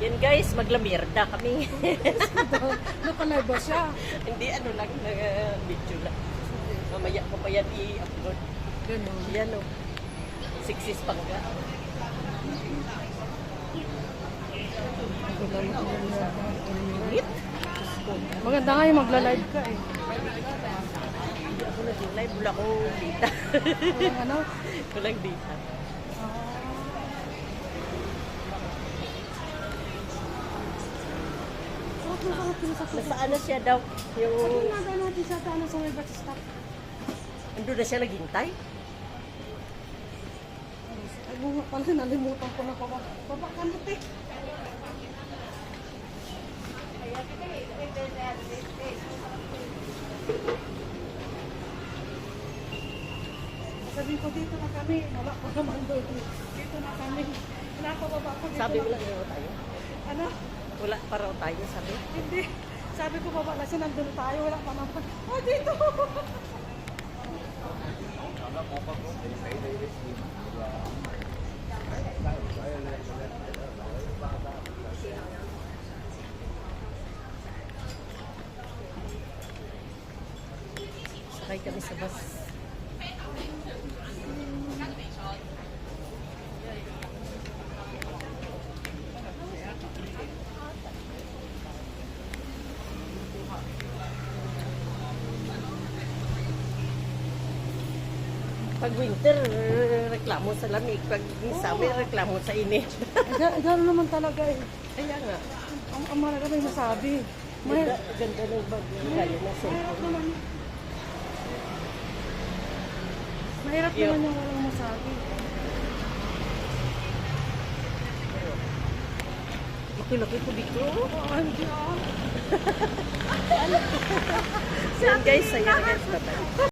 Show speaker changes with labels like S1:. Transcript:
S1: Yan guys, maglamirda kami.
S2: Nakalive ba siya?
S1: Hindi ano lang, video lang. Mamaya ko pa yan i-upload.
S2: Ganun.
S1: Yan o. Siksis pangga. Init.
S2: Maganda nga yung magla-live ka eh.
S1: Hindi ako nag-live. Wala ko data.
S2: Walang ano?
S1: Walang data. Nasa ano siya daw? Yung...
S2: Nada natin sa ano sa may Batista.
S1: Ando na siya naghintay?
S2: Ay, bunga pala, nalimutan ko na pala. Baba ka mo, te. Sabi ko, dito na kami. Wala pa naman doon. Dito na kami. Napababa ko dito.
S1: Sabi
S2: na.
S1: mo lang raw tayo.
S2: Ano?
S1: Wala pa raw tayo, sabi.
S2: Hindi. Sabi ko, baba kasi nandun tayo. Wala pa naman. Oh, dito.
S1: Sakay kami sa bus. Pag winter, reklamo sa lamig. Pag summer, reklamo sa init.
S2: Gano'n naman talaga eh.
S1: Kaya nga.
S2: Ang mahalaga may masabi.
S1: Ganda, ganda ng bag. Kaya na
S2: Mahirap
S1: cellphone.
S2: naman. Mahirap
S1: Yo.
S2: naman yung walang masabi.
S1: Laki-laki po dito.
S2: Oh, hindi ah.
S1: So, yan guys, saya na guys. Bye-bye.